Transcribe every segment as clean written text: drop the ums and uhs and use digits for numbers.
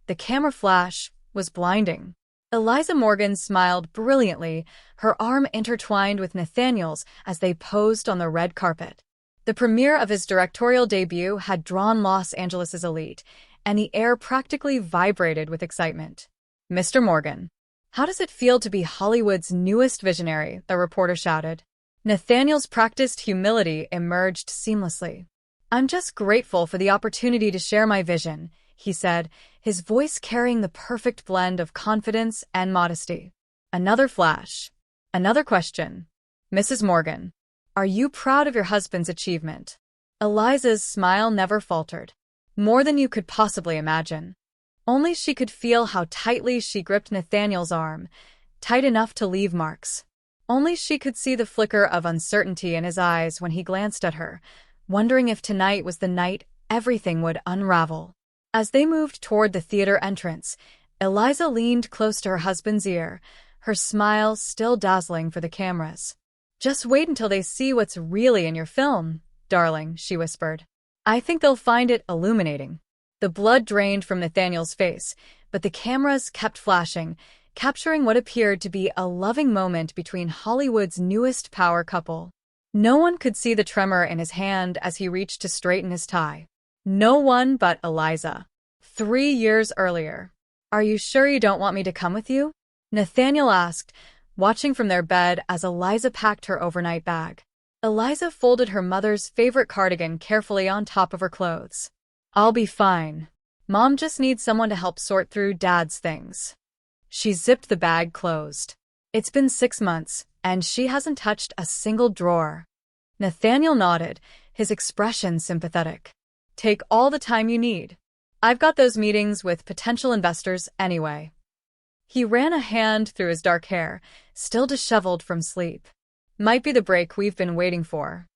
The camera flash was blinding. Eliza Morgan smiled brilliantly, her arm intertwined with Nathaniel's as they posed on the red carpet. The premiere of his directorial debut had drawn Los Angeles' elite, and the air practically vibrated with excitement. "Mr. Morgan, how does it feel to be Hollywood's newest visionary?" the reporter shouted. Nathaniel's practiced humility emerged seamlessly. "I'm just grateful for the opportunity to share my vision," he said, his voice carrying the perfect blend of confidence and modesty. Another flash. Another question. "Mrs. Morgan, are you proud of your husband's achievement?" Eliza's smile never faltered. More than you could possibly imagine. Only she could feel how tightly she gripped Nathaniel's arm, tight enough to leave marks. Only she could see the flicker of uncertainty in his eyes when he glanced at her, wondering if tonight was the night everything would unravel. As they moved toward the theater entrance, Eliza leaned close to her husband's ear, her smile still dazzling for the cameras. "Just wait until they see what's really in your film, darling," she whispered. "I think they'll find it illuminating." The blood drained from Nathaniel's face, but the cameras kept flashing, capturing what appeared to be a loving moment between Hollywood's newest power couple. No one could see the tremor in his hand as he reached to straighten his tie. No one but Eliza. 3 years earlier. "Are you sure you don't want me to come with you?" Nathaniel asked, watching from their bed as Eliza packed her overnight bag. Eliza folded her mother's favorite cardigan carefully on top of her clothes. "I'll be fine. Mom just needs someone to help sort through Dad's things." She zipped the bag closed. It's been 6 months, and she hasn't touched a single drawer. Nathaniel nodded, his expression sympathetic. "Take all the time you need. I've got those meetings with potential investors anyway." He ran a hand through his dark hair, still disheveled from sleep. "Might be the break we've been waiting for."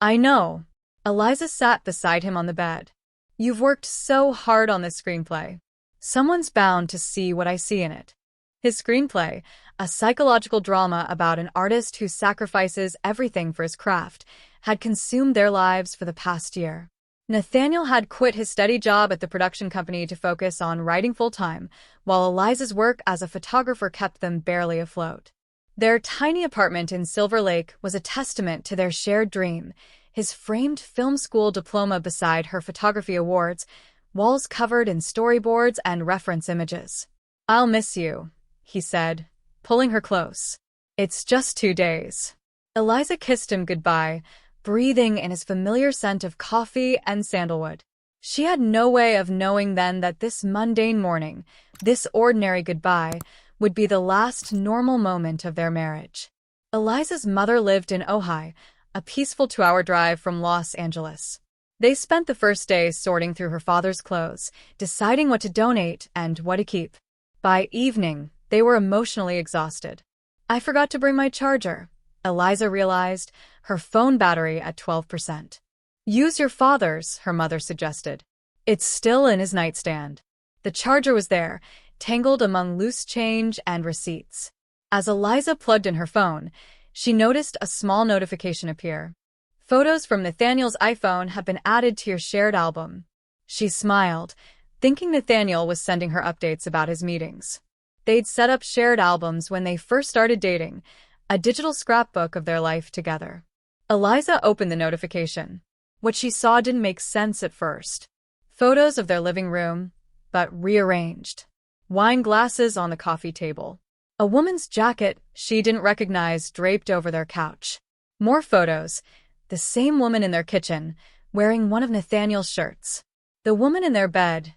"I know." Eliza sat beside him on the bed. "You've worked so hard on this screenplay. Someone's bound to see what I see in it." His screenplay, a psychological drama about an artist who sacrifices everything for his craft, had consumed their lives for the past year. Nathaniel had quit his steady job at the production company to focus on writing full-time, while Eliza's work as a photographer kept them barely afloat. Their tiny apartment in Silver Lake was a testament to their shared dream, his framed film school diploma beside her photography awards, walls covered in storyboards and reference images. "I'll miss you," he said, pulling her close. "It's just 2 days." Eliza kissed him goodbye, breathing in his familiar scent of coffee and sandalwood. She had no way of knowing then that this mundane morning, this ordinary goodbye, would be the last normal moment of their marriage. Eliza's mother lived in Ojai, a peaceful 2-hour drive from Los Angeles. They spent the first day sorting through her father's clothes, deciding what to donate and what to keep. By evening, they were emotionally exhausted. "I forgot to bring my charger," Eliza realized, her phone battery at 12%. "Use your father's," her mother suggested. "It's still in his nightstand." The charger was there, tangled among loose change and receipts. As Eliza plugged in her phone, she noticed a small notification appear. "Photos from Nathaniel's iPhone have been added to your shared album." She smiled, thinking Nathaniel was sending her updates about his meetings. They'd set up shared albums when they first started dating, a digital scrapbook of their life together. Eliza opened the notification. What she saw didn't make sense at first. Photos of their living room, but rearranged. Wine glasses on the coffee table. A woman's jacket she didn't recognize draped over their couch. More photos. The same woman in their kitchen, wearing one of Nathaniel's shirts. The woman in their bed,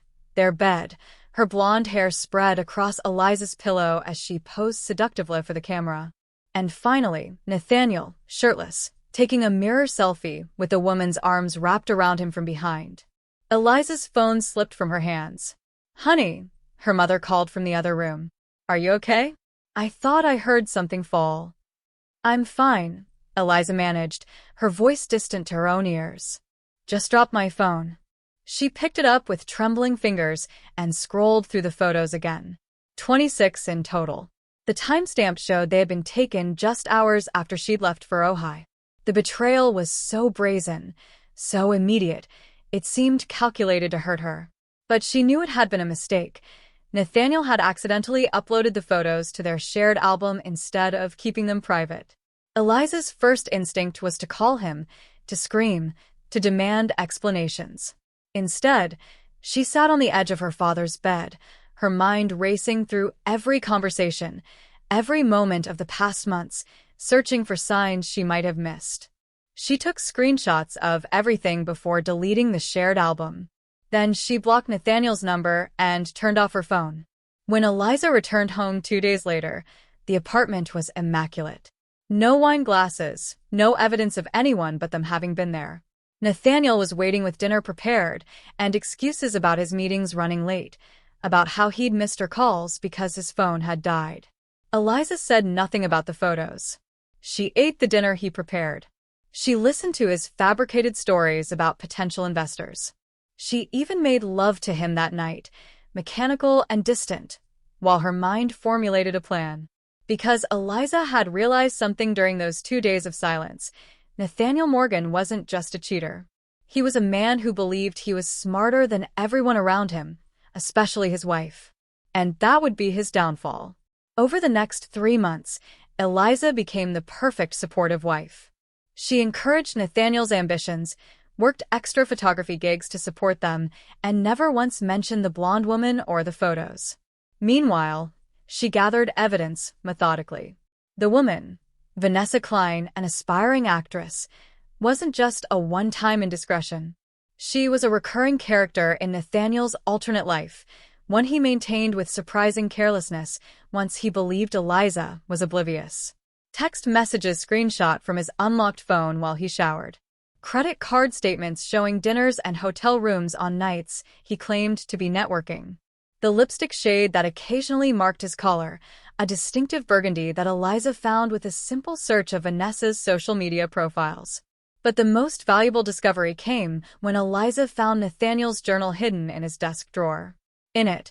her blonde hair spread across Eliza's pillow as she posed seductively for the camera. And finally, Nathaniel, shirtless, taking a mirror selfie with the woman's arms wrapped around him from behind. Eliza's phone slipped from her hands. "Honey," her mother called from the other room. "Are you okay? I thought I heard something fall." "I'm fine," Eliza managed, her voice distant to her own ears. "Just dropped my phone." She picked it up with trembling fingers and scrolled through the photos again. 26 in total. The timestamp showed they had been taken just hours after she'd left for Ojai. The betrayal was so brazen, so immediate, it seemed calculated to hurt her. But she knew it had been a mistake. Nathaniel had accidentally uploaded the photos to their shared album instead of keeping them private. Eliza's first instinct was to call him, to scream, to demand explanations. Instead, she sat on the edge of her father's bed, her mind racing through every conversation, every moment of the past months, searching for signs she might have missed. She took screenshots of everything before deleting the shared album. Then she blocked Nathaniel's number and turned off her phone. When Eliza returned home 2 days later, the apartment was immaculate. No wine glasses, no evidence of anyone but them having been there. Nathaniel was waiting with dinner prepared and excuses about his meetings running late, about how he'd missed her calls because his phone had died. Eliza said nothing about the photos. She ate the dinner he prepared. She listened to his fabricated stories about potential investors. She even made love to him that night, mechanical and distant, while her mind formulated a plan. Because Eliza had realized something during those 2 days of silence, Nathaniel Morgan wasn't just a cheater. He was a man who believed he was smarter than everyone around him, especially his wife. And that would be his downfall. Over the next 3 months, Eliza became the perfect supportive wife. She encouraged Nathaniel's ambitions, worked extra photography gigs to support them, and never once mentioned the blonde woman or the photos. Meanwhile, she gathered evidence methodically. The woman, Vanessa Klein, an aspiring actress, wasn't just a one-time indiscretion. She was a recurring character in Nathaniel's alternate life, one he maintained with surprising carelessness once he believed Eliza was oblivious. Text messages screenshot from his unlocked phone while he showered. Credit card statements showing dinners and hotel rooms on nights he claimed to be networking. The lipstick shade that occasionally marked his collar, a distinctive burgundy that Eliza found with a simple search of Vanessa's social media profiles. But the most valuable discovery came when Eliza found Nathaniel's journal hidden in his desk drawer. In it,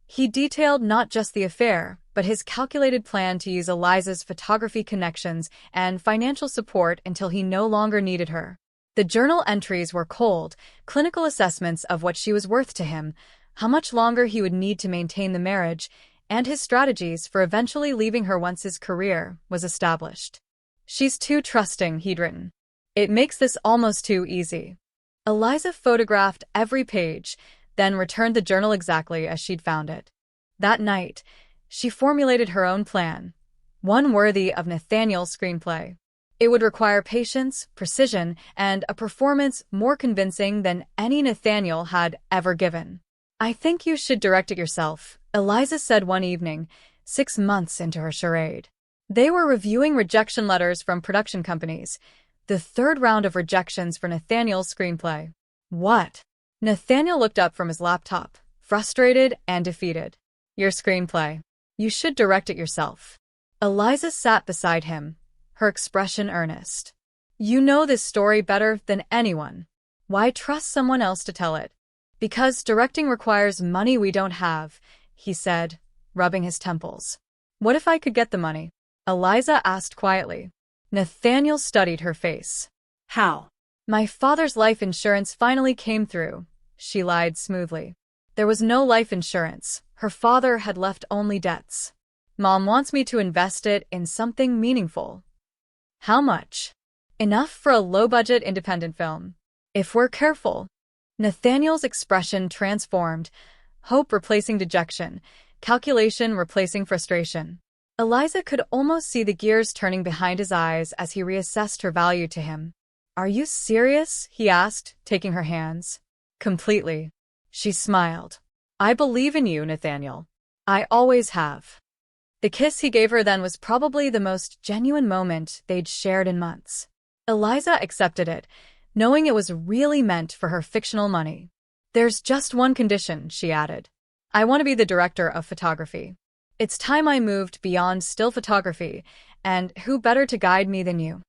he detailed not just the affair, but his calculated plan to use Eliza's photography connections and financial support until he no longer needed her. The journal entries were cold, clinical assessments of what she was worth to him, how much longer he would need to maintain the marriage, and his strategies for eventually leaving her once his career was established. "She's too trusting," he'd written. "It makes this almost too easy." Eliza photographed every page, then returned the journal exactly as she'd found it. That night, she formulated her own plan, one worthy of Nathaniel's screenplay. It would require patience, precision, and a performance more convincing than any Nathaniel had ever given. "I think you should direct it yourself," Eliza said one evening, 6 months into her charade. They were reviewing rejection letters from production companies, the third round of rejections for Nathaniel's screenplay. "What?" Nathaniel looked up from his laptop, frustrated and defeated. "Your screenplay. You should direct it yourself." Eliza sat beside him, her expression earnest. "You know this story better than anyone. Why trust someone else to tell it?" "Because directing requires money we don't have," he said, rubbing his temples. "What if I could get the money?" Eliza asked quietly. Nathaniel studied her face. "How?" "My father's life insurance finally came through," she lied smoothly. "There was no life insurance. Her father had left only debts. Mom wants me to invest it in something meaningful." "How much?" "Enough for a low-budget independent film. If we're careful." Nathaniel's expression transformed, hope replacing dejection, calculation replacing frustration. Eliza could almost see the gears turning behind his eyes as he reassessed her value to him. "Are you serious?" he asked, taking her hands. "Completely." She smiled. "I believe in you, Nathaniel. I always have." The kiss he gave her then was probably the most genuine moment they'd shared in months. Eliza accepted it, knowing it was really meant for her fictional money. "There's just one condition," she added. "I want to be the director of photography. It's time I moved beyond still photography, and who better to guide me than you?"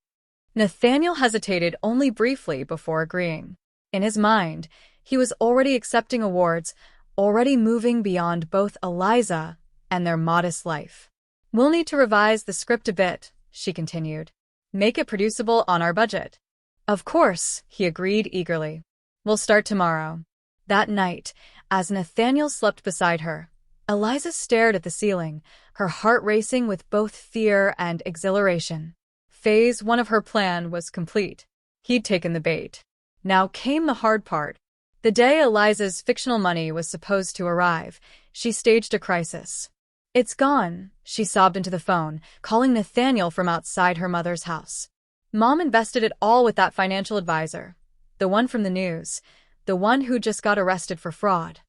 Nathaniel hesitated only briefly before agreeing. In his mind, he was already accepting awards, already moving beyond both Eliza and their modest life. "We'll need to revise the script a bit," she continued. "Make it producible on our budget." "Of course," he agreed eagerly. "We'll start tomorrow." That night, As Nathaniel slept beside her, Eliza stared at the ceiling, her heart racing with both fear and exhilaration. Phase 1 of her plan was complete. He'd taken the bait. Now came the hard part. The day Eliza's fictional money was supposed to arrive, she staged a crisis. "It's gone," she sobbed into the phone, calling Nathaniel from outside her mother's house. "Mom invested it all with that financial advisor. The one from the news. The one who just got arrested for fraud."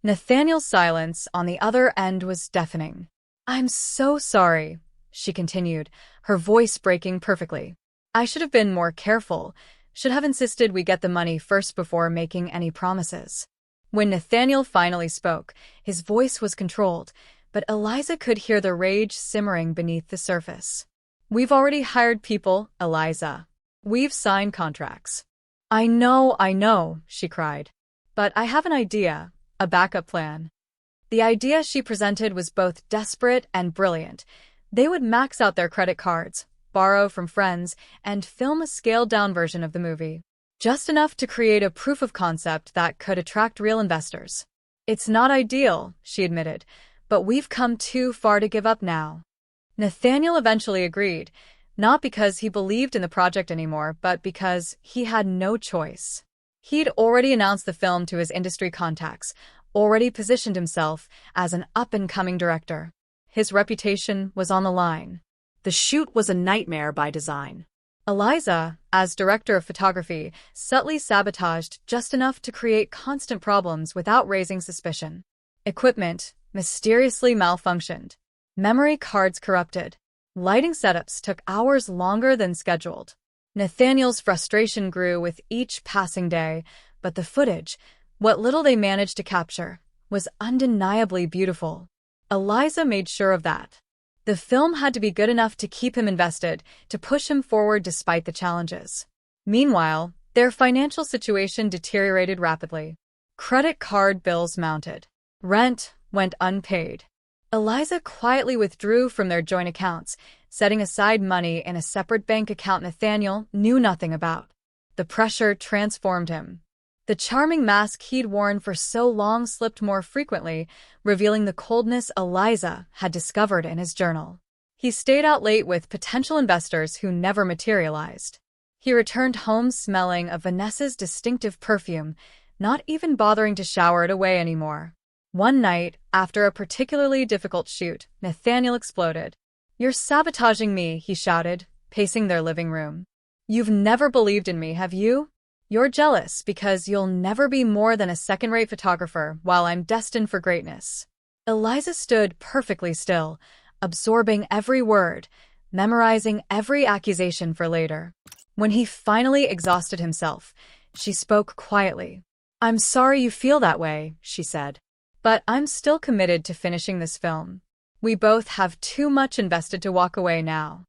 Nathaniel's silence on the other end was deafening. "I'm so sorry," she continued, her voice breaking perfectly. "I should have been more careful, should have insisted we get the money first before making any promises." When Nathaniel finally spoke, his voice was controlled, but Eliza could hear the rage simmering beneath the surface. "We've already hired people, Eliza. We've signed contracts." I know," she cried. "But I have an idea, a backup plan." The idea she presented was both desperate and brilliant. They would max out their credit cards, borrow from friends, and film a scaled-down version of the movie. Just enough to create a proof of concept that could attract real investors. "It's not ideal," she admitted, "but we've come too far to give up now." Nathaniel eventually agreed, not because he believed in the project anymore, but because he had no choice. He'd already announced the film to his industry contacts, already positioned himself as an up-and-coming director. His reputation was on the line. The shoot was a nightmare by design. Eliza, as director of photography, subtly sabotaged just enough to create constant problems without raising suspicion. Equipment mysteriously malfunctioned. Memory cards corrupted. Lighting setups took hours longer than scheduled. Nathaniel's frustration grew with each passing day, but the footage, what little they managed to capture, was undeniably beautiful. Eliza made sure of that. The film had to be good enough to keep him invested, to push him forward despite the challenges. Meanwhile, their financial situation deteriorated rapidly. Credit card bills mounted. Rent went unpaid. Eliza quietly withdrew from their joint accounts, setting aside money in a separate bank account Nathaniel knew nothing about. The pressure transformed him. The charming mask he'd worn for so long slipped more frequently, revealing the coldness Eliza had discovered in his journal. He stayed out late with potential investors who never materialized. He returned home smelling of Vanessa's distinctive perfume, not even bothering to shower it away anymore. One night, after a particularly difficult shoot, Nathaniel exploded. "You're sabotaging me," he shouted, pacing their living room. "You've never believed in me, have you? You're jealous because you'll never be more than a second-rate photographer while I'm destined for greatness." Eliza stood perfectly still, absorbing every word, memorizing every accusation for later. When he finally exhausted himself, she spoke quietly. "I'm sorry you feel that way," she said. "But I'm still committed to finishing this film. We both have too much invested to walk away now."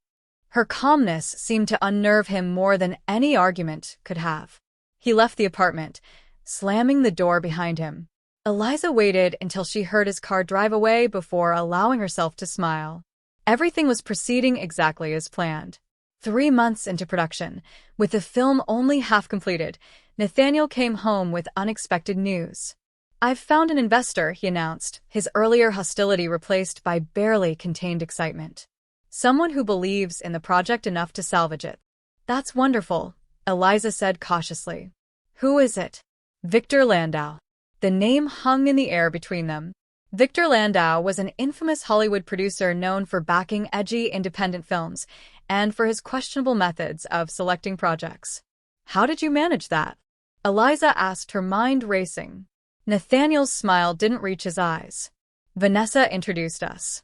Her calmness seemed to unnerve him more than any argument could have. He left the apartment, slamming the door behind him. Eliza waited until she heard his car drive away before allowing herself to smile. Everything was proceeding exactly as planned. 3 months into production, with the film only half completed, Nathaniel came home with unexpected news. "I've found an investor," he announced, his earlier hostility replaced by barely contained excitement. "Someone who believes in the project enough to salvage it." "That's wonderful," Eliza said cautiously. "Who is it?" "Victor Landau." The name hung in the air between them. Victor Landau was an infamous Hollywood producer known for backing edgy independent films and for his questionable methods of selecting projects. "How did you manage that?" Eliza asked, her mind racing. Nathaniel's smile didn't reach his eyes. "Vanessa introduced us."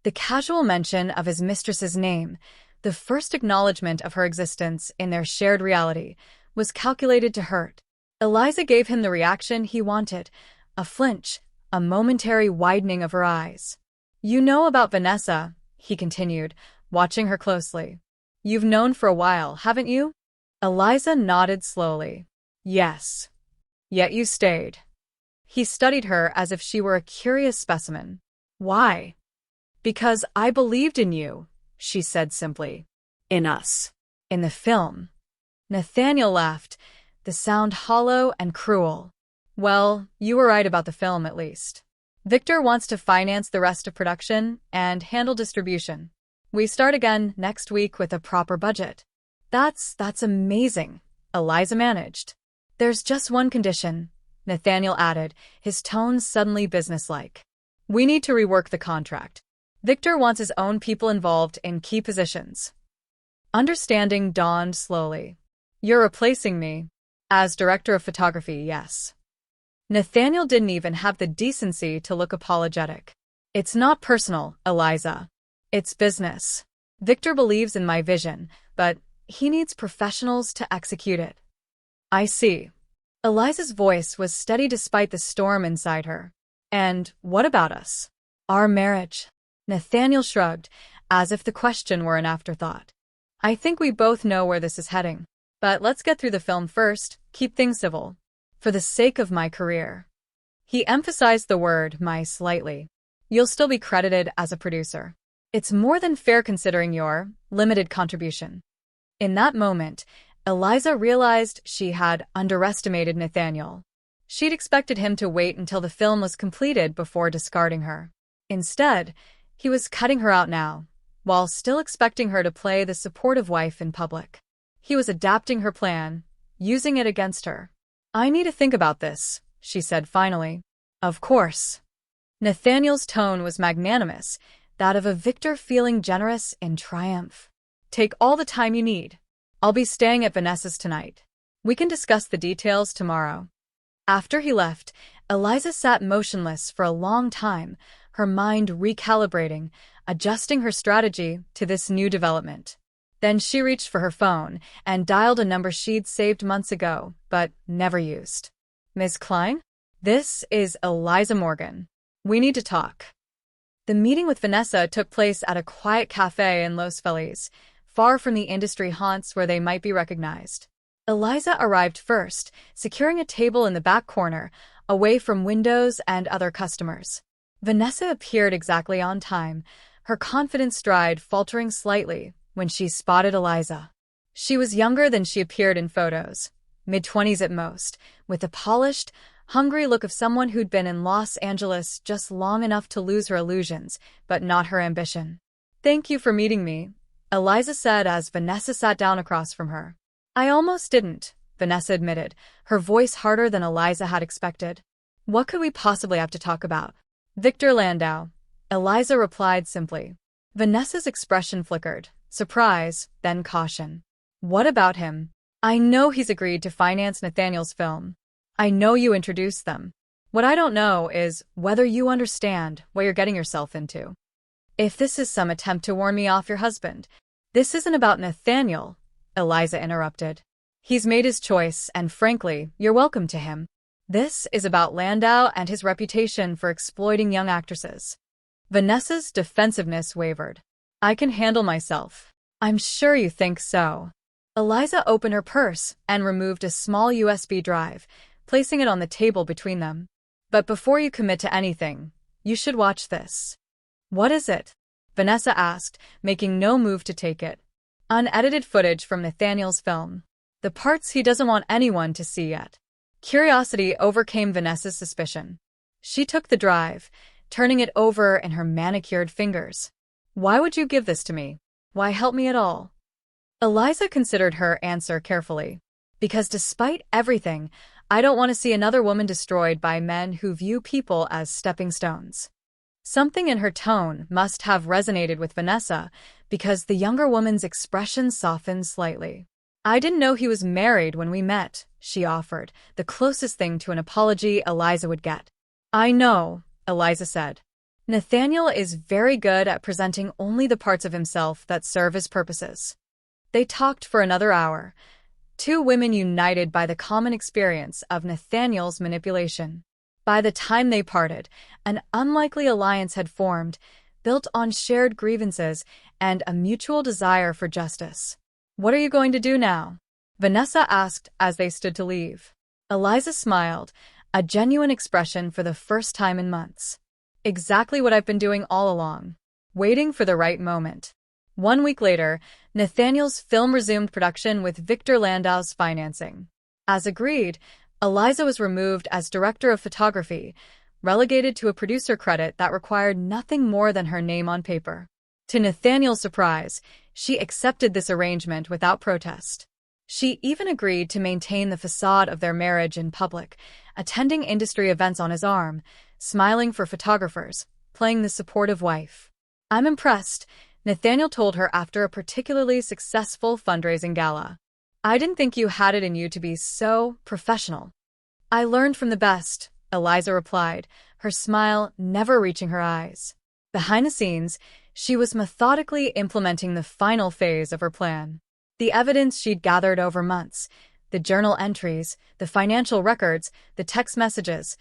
The casual mention of his mistress's name, the first acknowledgement of her existence in their shared reality, was calculated to hurt. Eliza gave him the reaction he wanted, a flinch, a momentary widening of her eyes. "You know about Vanessa," he continued, watching her closely. "You've known for a while, haven't you?" Eliza nodded slowly. "Yes. Yet you stayed." He studied her as if she were a curious specimen. "Why?" "Because I believed in you," she said simply. "In us. In the film." Nathaniel laughed, the sound hollow and cruel. Well, you were right about the film at least. Victor wants to finance the rest of production and handle distribution. We start again next week with a proper budget. That's amazing, Eliza managed. There's just one condition, Nathaniel added, his tone suddenly businesslike. We need to rework the contract. Victor wants his own people involved in key positions. Understanding dawned slowly. You're replacing me. As director of photography, yes. Nathaniel didn't even have the decency to look apologetic. It's not personal, Eliza. It's business. Victor believes in my vision, but he needs professionals to execute it. I see. Eliza's voice was steady despite the storm inside her. And what about us? Our marriage? Nathaniel shrugged, as if the question were an afterthought. I think we both know where this is heading. But let's get through the film first, keep things civil. For the sake of my career. He emphasized the word "my" slightly. You'll still be credited as a producer. It's more than fair considering your limited contribution. In that moment, Eliza realized she had underestimated Nathaniel. She'd expected him to wait until the film was completed before discarding her. Instead, he was cutting her out now, while still expecting her to play the supportive wife in public. He was adapting her plan, using it against her. I need to think about this, she said finally. Of course. Nathaniel's tone was magnanimous, that of a victor feeling generous in triumph. Take all the time you need. I'll be staying at Vanessa's tonight. We can discuss the details tomorrow. After he left, Eliza sat motionless for a long time, her mind recalibrating, adjusting her strategy to this new development. Then she reached for her phone and dialed a number she'd saved months ago, but never used. Ms. Klein? This is Eliza Morgan. We need to talk. The meeting with Vanessa took place at a quiet cafe in Los Feliz, far from the industry haunts where they might be recognized. Eliza arrived first, securing a table in the back corner, away from windows and other customers. Vanessa appeared exactly on time, her confident stride faltering slightly when she spotted Eliza. She was younger than she appeared in photos, mid-20s at most, with the polished, hungry look of someone who'd been in Los Angeles just long enough to lose her illusions, but not her ambition. Thank you for meeting me, Eliza said as Vanessa sat down across from her. I almost didn't, Vanessa admitted, her voice harder than Eliza had expected. What could we possibly have to talk about? Victor Landau, Eliza replied simply. Vanessa's expression flickered. Surprise, then caution. What about him? I know he's agreed to finance Nathaniel's film. I know you introduced them. What I don't know is whether you understand what you're getting yourself into. If this is some attempt to warn me off your husband, this isn't about Nathaniel, Eliza interrupted. He's made his choice, and frankly, you're welcome to him. This is about Landau and his reputation for exploiting young actresses. Vanessa's defensiveness wavered. I can handle myself. I'm sure you think so. Eliza opened her purse and removed a small USB drive, placing it on the table between them. But before you commit to anything, you should watch this. What is it? Vanessa asked, making no move to take it. Unedited footage from Nathaniel's film. The parts he doesn't want anyone to see yet. Curiosity overcame Vanessa's suspicion. She took the drive, turning it over in her manicured fingers. Why would you give this to me? Why help me at all? Eliza considered her answer carefully. Because despite everything, I don't want to see another woman destroyed by men who view people as stepping stones. Something in her tone must have resonated with Vanessa, because the younger woman's expression softened slightly. I didn't know he was married when we met, she offered, the closest thing to an apology Eliza would get. I know, Eliza said. Nathaniel is very good at presenting only the parts of himself that serve his purposes. They talked for another hour, two women united by the common experience of Nathaniel's manipulation. By the time they parted, an unlikely alliance had formed, built on shared grievances and a mutual desire for justice. What are you going to do now? Vanessa asked as they stood to leave. Eliza smiled, a genuine expression for the first time in months. Exactly what I've been doing all along. Waiting for the right moment. 1 week later, Nathaniel's film resumed production with Victor Landau's financing. As agreed, Eliza was removed as director of photography, relegated to a producer credit that required nothing more than her name on paper. To Nathaniel's surprise, she accepted this arrangement without protest. She even agreed to maintain the facade of their marriage in public, attending industry events on his arm, smiling for photographers, playing the supportive wife. "I'm impressed," Nathaniel told her after a particularly successful fundraising gala. "I didn't think you had it in you to be so professional." "I learned from the best," Eliza replied, her smile never reaching her eyes. Behind the scenes, she was methodically implementing the final phase of her plan. The evidence she'd gathered over months, the journal entries, the financial records, the text messages,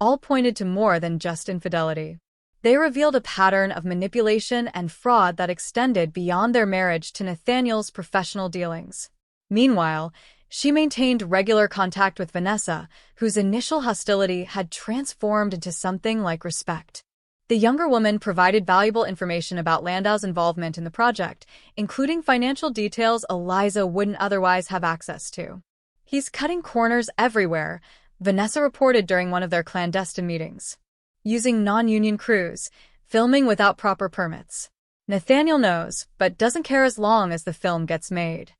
all pointed to more than just infidelity. They revealed a pattern of manipulation and fraud that extended beyond their marriage to Nathaniel's professional dealings. Meanwhile, she maintained regular contact with Vanessa, whose initial hostility had transformed into something like respect. The younger woman provided valuable information about Landau's involvement in the project, including financial details Eliza wouldn't otherwise have access to. "He's cutting corners everywhere," Vanessa reported during one of their clandestine meetings. "Using non-union crews, filming without proper permits. Nathaniel knows, but doesn't care as long as the film gets made."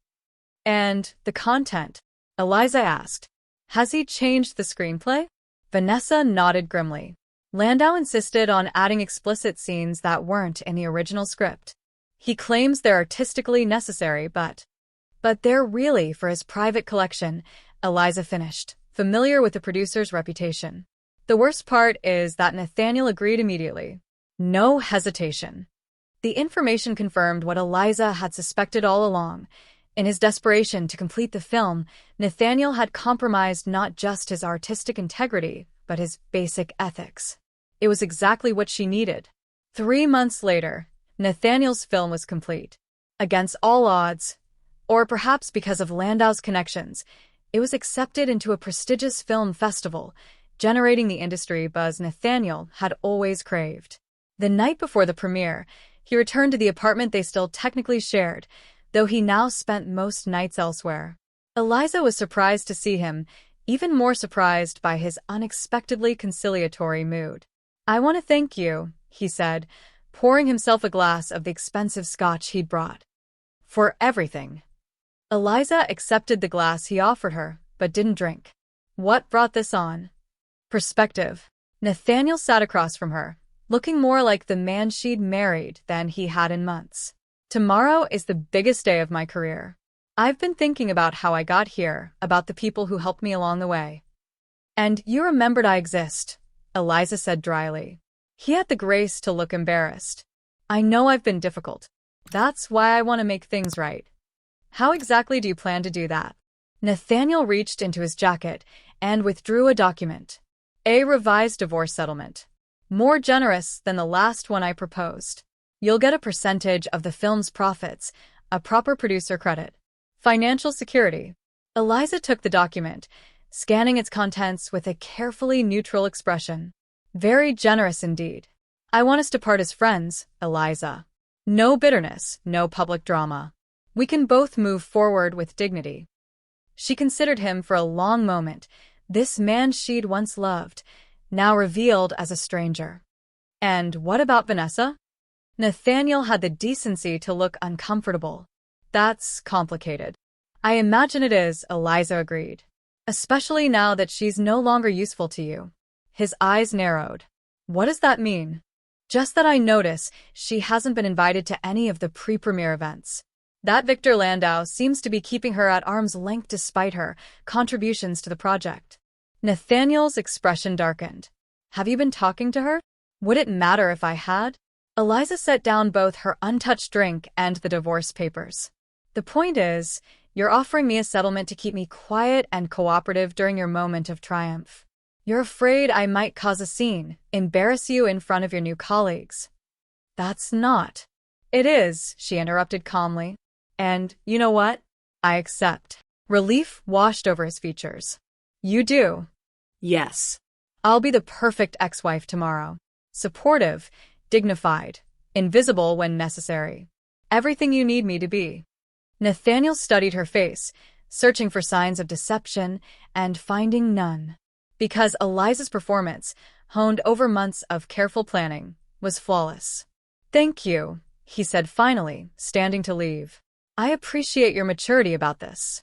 "And the content?" Eliza asked. "Has he changed the screenplay?" Vanessa nodded grimly. "Landau insisted on adding explicit scenes that weren't in the original script. He claims they're artistically necessary, but they're really for his private collection," Eliza finished, familiar with the producer's reputation. The worst part is that Nathaniel agreed immediately. No hesitation. The information confirmed what Eliza had suspected all along. In his desperation to complete the film, Nathaniel had compromised not just his artistic integrity, but his basic ethics. It was exactly what she needed. 3 months later, Nathaniel's film was complete. Against all odds, or perhaps because of Landau's connections, it was accepted into a prestigious film festival, generating the industry buzz Nathaniel had always craved. The night before the premiere, he returned to the apartment they still technically shared, though he now spent most nights elsewhere. Eliza was surprised to see him, even more surprised by his unexpectedly conciliatory mood. "I want to thank you," he said, pouring himself a glass of the expensive scotch he'd brought. "For everything." Eliza accepted the glass he offered her, but didn't drink. What brought this on? Perspective. Nathaniel sat across from her, looking more like the man she'd married than he had in months. "Tomorrow is the biggest day of my career. I've been thinking about how I got here, about the people who helped me along the way." "And you remembered I exist," Eliza said dryly. He had the grace to look embarrassed. "I know I've been difficult. That's why I want to make things right." "How exactly do you plan to do that?" Nathaniel reached into his jacket and withdrew a document. "A revised divorce settlement. More generous than the last one I proposed. You'll get a percentage of the film's profits, a proper producer credit. Financial security." Eliza took the document, scanning its contents with a carefully neutral expression. "Very generous indeed. I want us to part as friends, Eliza. No bitterness, no public drama. We can both move forward with dignity." She considered him for a long moment, this man she'd once loved, now revealed as a stranger. "And what about Vanessa?" Nathaniel had the decency to look uncomfortable. "That's complicated." "I imagine it is," Eliza agreed. "Especially now that she's no longer useful to you." His eyes narrowed. "What does that mean?" "Just that I notice she hasn't been invited to any of the pre-premiere events. That Victor Landau seems to be keeping her at arm's length despite her contributions to the project." Nathaniel's expression darkened. "Have you been talking to her?" "Would it matter if I had?" Eliza set down both her untouched drink and the divorce papers. "The point is, you're offering me a settlement to keep me quiet and cooperative during your moment of triumph. You're afraid I might cause a scene, embarrass you in front of your new colleagues." "That's not." "It is," she interrupted calmly. "And, you know what? I accept." Relief washed over his features. "You do?" "Yes. I'll be the perfect ex-wife tomorrow. Supportive, dignified, invisible when necessary. Everything you need me to be." Nathaniel studied her face, searching for signs of deception, and finding none. Because Eliza's performance, honed over months of careful planning, was flawless. "Thank you," he said finally, standing to leave. "I appreciate your maturity about this."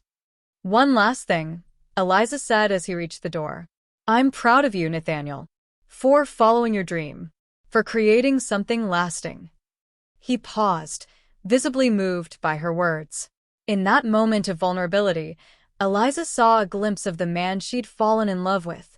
"One last thing," Eliza said as he reached the door. "I'm proud of you, Nathaniel, for following your dream, for creating something lasting." He paused, visibly moved by her words. In that moment of vulnerability, Eliza saw a glimpse of the man she'd fallen in love with,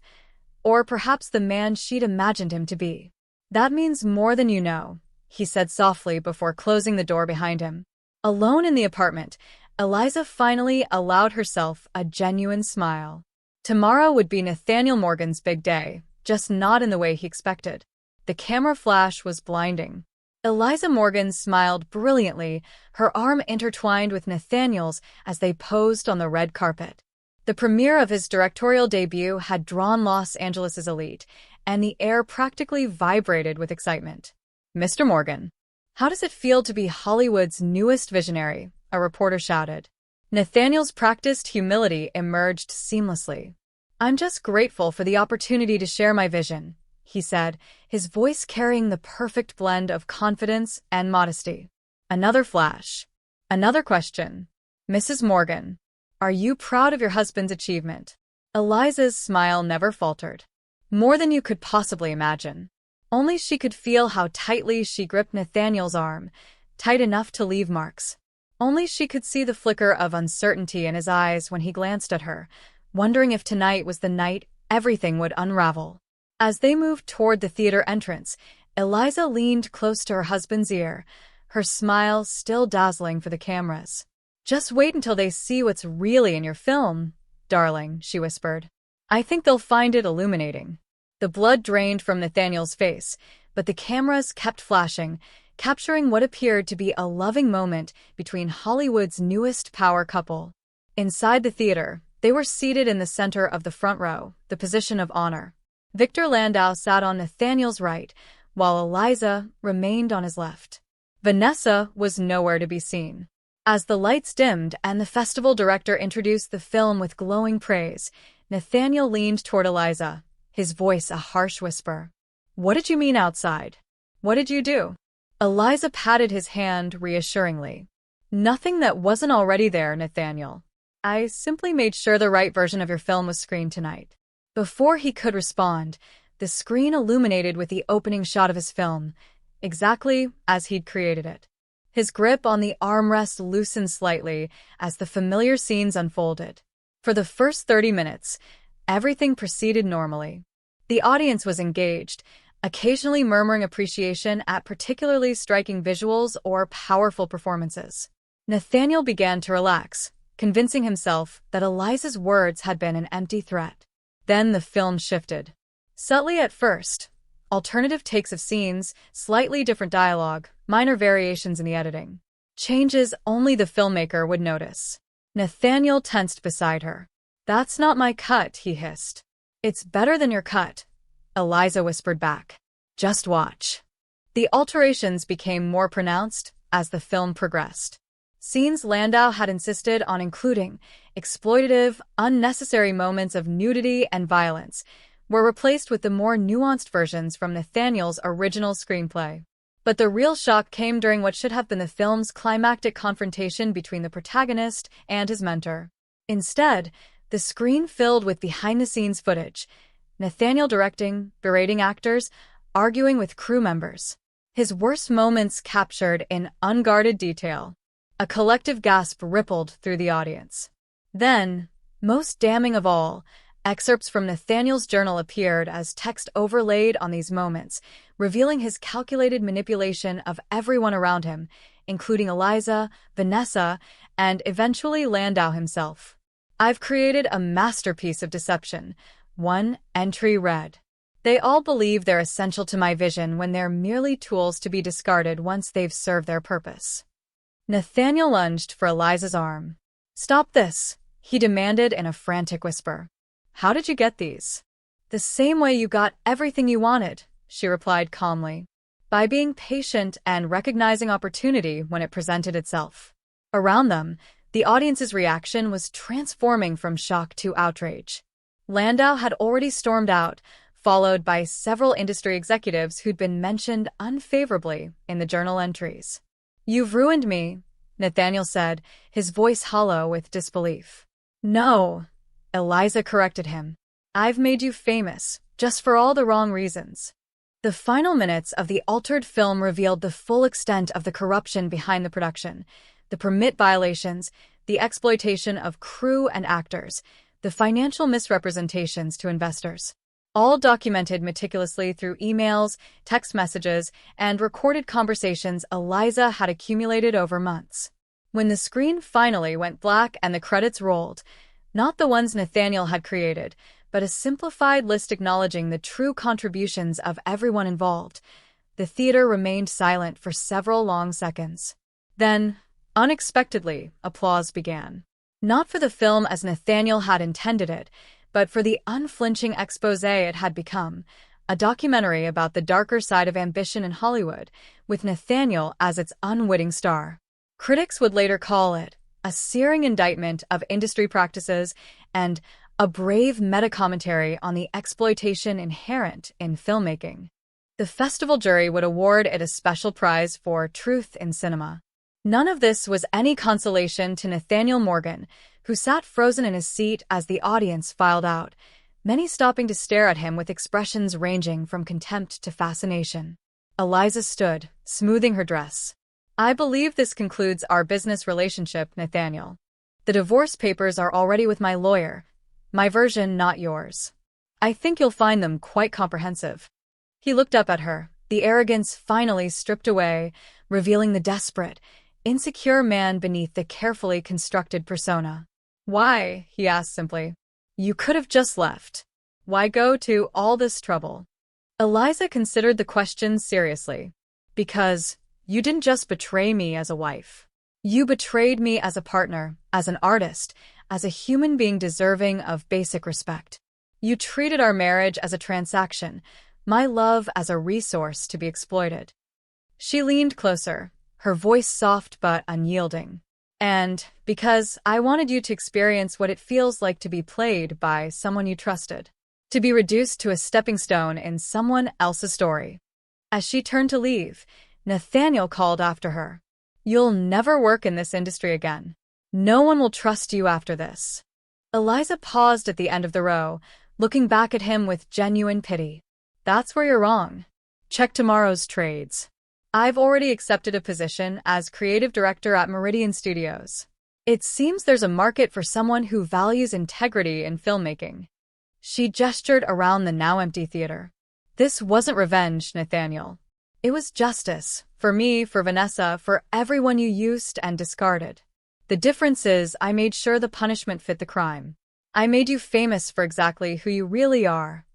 or perhaps the man she'd imagined him to be. "That means more than you know," he said softly before closing the door behind him. Alone in the apartment, Eliza finally allowed herself a genuine smile. Tomorrow would be Nathaniel Morgan's big day, just not in the way he expected. The camera flash was blinding. Eliza Morgan smiled brilliantly, her arm intertwined with Nathaniel's as they posed on the red carpet. The premiere of his directorial debut had drawn Los Angeles' elite, and the air practically vibrated with excitement. "Mr. Morgan, how does it feel to be Hollywood's newest visionary?" a reporter shouted. Nathaniel's practiced humility emerged seamlessly. "I'm just grateful for the opportunity to share my vision," he said, his voice carrying the perfect blend of confidence and modesty. Another flash. Another question. "Mrs. Morgan, are you proud of your husband's achievement?" Eliza's smile never faltered. More than you could possibly imagine. Only she could feel how tightly she gripped Nathaniel's arm, tight enough to leave marks. Only she could see the flicker of uncertainty in his eyes when he glanced at her, wondering if tonight was the night everything would unravel. As they moved toward the theater entrance, Eliza leaned close to her husband's ear, her smile still dazzling for the cameras. "Just wait until they see what's really in your film, darling," she whispered. "I think they'll find it illuminating." The blood drained from Nathaniel's face, but the cameras kept flashing, capturing what appeared to be a loving moment between Hollywood's newest power couple. Inside the theater, they were seated in the center of the front row, the position of honor. Victor Landau sat on Nathaniel's right, while Eliza remained on his left. Vanessa was nowhere to be seen. As the lights dimmed and the festival director introduced the film with glowing praise, Nathaniel leaned toward Eliza, his voice a harsh whisper. "What did you mean outside? What did you do?" Eliza patted his hand reassuringly. "Nothing that wasn't already there, Nathaniel. I simply made sure the right version of your film was screened tonight." Before he could respond, the screen illuminated with the opening shot of his film, exactly as he'd created it. His grip on the armrest loosened slightly as the familiar scenes unfolded. For the first 30 minutes, everything proceeded normally. The audience was engaged, occasionally murmuring appreciation at particularly striking visuals or powerful performances. Nathaniel began to relax, convincing himself that Eliza's words had been an empty threat. Then the film shifted. Subtly at first, alternative takes of scenes, slightly different dialogue, minor variations in the editing. Changes only the filmmaker would notice. Nathaniel tensed beside her. "That's not my cut," he hissed. "It's better than your cut," Eliza whispered back. "Just watch." The alterations became more pronounced as the film progressed. Scenes Landau had insisted on including, exploitative, unnecessary moments of nudity and violence, were replaced with the more nuanced versions from Nathaniel's original screenplay. But the real shock came during what should have been the film's climactic confrontation between the protagonist and his mentor. Instead, the screen filled with behind-the-scenes footage, Nathaniel directing, berating actors, arguing with crew members. His worst moments captured in unguarded detail. A collective gasp rippled through the audience. Then, most damning of all, excerpts from Nathaniel's journal appeared as text overlaid on these moments, revealing his calculated manipulation of everyone around him, including Eliza, Vanessa, and eventually Landau himself. "I've created a masterpiece of deception," one entry read. "They all believe they're essential to my vision when they're merely tools to be discarded once they've served their purpose." Nathaniel lunged for Eliza's arm. "Stop this," he demanded in a frantic whisper. "How did you get these?" "The same way you got everything you wanted," she replied calmly. "By being patient and recognizing opportunity when it presented itself." Around them, The audience's reaction was transforming from shock to outrage. Landau had already stormed out, followed by several industry executives who'd been mentioned unfavorably in the journal entries. "You've ruined me," Nathaniel said, his voice hollow with disbelief. "No," Eliza corrected him. "I've made you famous, just for all the wrong reasons." The final minutes of the altered film revealed the full extent of the corruption behind the production, the permit violations, the exploitation of crew and actors, the financial misrepresentations to investors. All documented meticulously through emails, text messages, and recorded conversations Eliza had accumulated over months. When the screen finally went black and the credits rolled, not the ones Nathaniel had created, but a simplified list acknowledging the true contributions of everyone involved, the theater remained silent for several long seconds. Then, unexpectedly, applause began. Not for the film as Nathaniel had intended it, but for the unflinching exposé it had become, a documentary about the darker side of ambition in Hollywood, with Nathaniel as its unwitting star. Critics would later call it a searing indictment of industry practices and a brave meta-commentary on the exploitation inherent in filmmaking. The festival jury would award it a special prize for Truth in Cinema. None of this was any consolation to Nathaniel Morgan, who sat frozen in his seat as the audience filed out, many stopping to stare at him with expressions ranging from contempt to fascination. Eliza stood, smoothing her dress. "I believe this concludes our business relationship, Nathaniel. The divorce papers are already with my lawyer. My version, not yours. I think you'll find them quite comprehensive." He looked up at her, the arrogance finally stripped away, revealing the desperate, insecure man beneath the carefully constructed persona. "Why?" he asked simply. "You could have just left. Why go to all this trouble?" Eliza considered the question seriously. "Because you didn't just betray me as a wife. You betrayed me as a partner, as an artist, as a human being deserving of basic respect. You treated our marriage as a transaction, my love as a resource to be exploited." She leaned closer, her voice soft but unyielding. "And because I wanted you to experience what it feels like to be played by someone you trusted, to be reduced to a stepping stone in someone else's story." As she turned to leave, Nathaniel called after her. "You'll never work in this industry again. No one will trust you after this." Eliza paused at the end of the row, looking back at him with genuine pity. "That's where you're wrong. Check tomorrow's trades. I've already accepted a position as creative director at Meridian Studios. It seems there's a market for someone who values integrity in filmmaking." She gestured around the now empty theater. "This wasn't revenge, Nathaniel. It was justice, for me, for Vanessa, for everyone you used and discarded. The difference is I made sure the punishment fit the crime. I made you famous for exactly who you really are."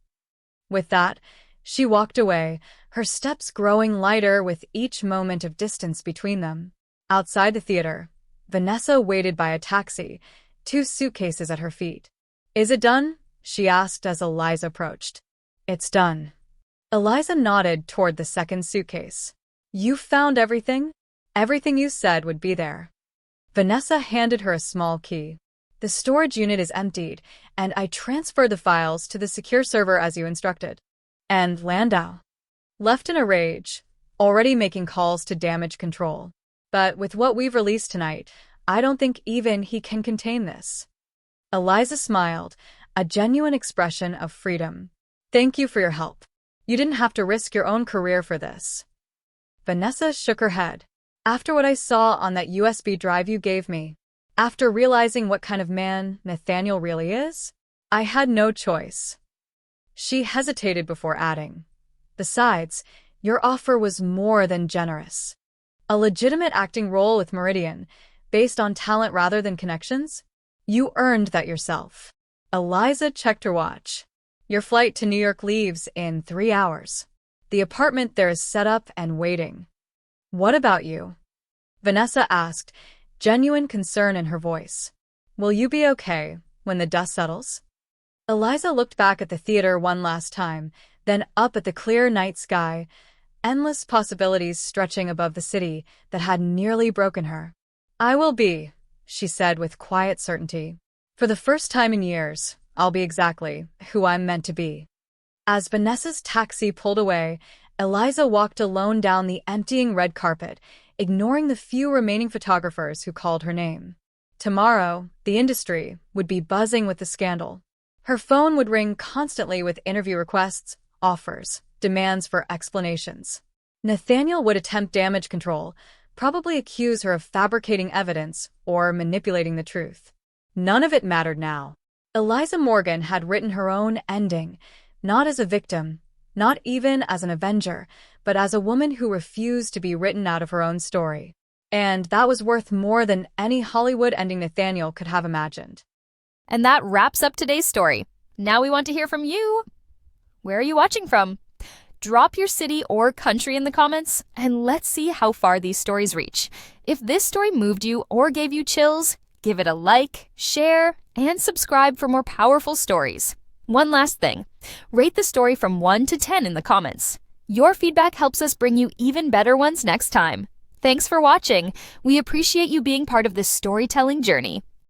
With that, she walked away, her steps growing lighter with each moment of distance between them. Outside the theater, Vanessa waited by a taxi, 2 suitcases at her feet. "Is it done?" she asked as Eliza approached. "It's done." Eliza nodded toward the second suitcase. "You found everything? Everything you said would be there." Vanessa handed her a small key. "The storage unit is emptied, and I transferred the files to the secure server as you instructed." And Landau? Left in a rage, already making calls to damage control. "But with what we've released tonight, I don't think even he can contain this." Eliza smiled, a genuine expression of freedom. "Thank you for your help. You didn't have to risk your own career for this." Vanessa shook her head. "After what I saw on that USB drive you gave me, after realizing what kind of man Nathaniel really is, I had no choice." She hesitated before adding, "Besides, your offer was more than generous. A legitimate acting role with Meridian, based on talent rather than connections? You earned that yourself." Eliza checked her watch. "Your flight to New York leaves in 3 hours. The apartment there is set up and waiting." "What about you?" Vanessa asked, genuine concern in her voice. "Will you be okay when the dust settles?" Eliza looked back at the theater one last time, then up at the clear night sky, endless possibilities stretching above the city that had nearly broken her. "I will be," she said with quiet certainty. For the first time in years, I'll be exactly who I'm meant to be. As Vanessa's taxi pulled away, Eliza walked alone down the emptying red carpet, ignoring the few remaining photographers who called her name. Tomorrow, the industry would be buzzing with the scandal. Her phone would ring constantly with interview requests, offers, demands for explanations. Nathaniel would attempt damage control, probably accuse her of fabricating evidence or manipulating the truth. None of it mattered now. Eliza Morgan had written her own ending, not as a victim, not even as an avenger, but as a woman who refused to be written out of her own story. And that was worth more than any Hollywood ending Nathaniel could have imagined. And that wraps up today's story. Now we want to hear from you. Where are you watching from? Drop your city or country in the comments, and let's see how far these stories reach. If this story moved you or gave you chills, give it a like, share, and subscribe for more powerful stories. One last thing, rate the story from 1 to 10 in the comments. Your feedback helps us bring you even better ones next time. Thanks for watching. We appreciate you being part of this storytelling journey.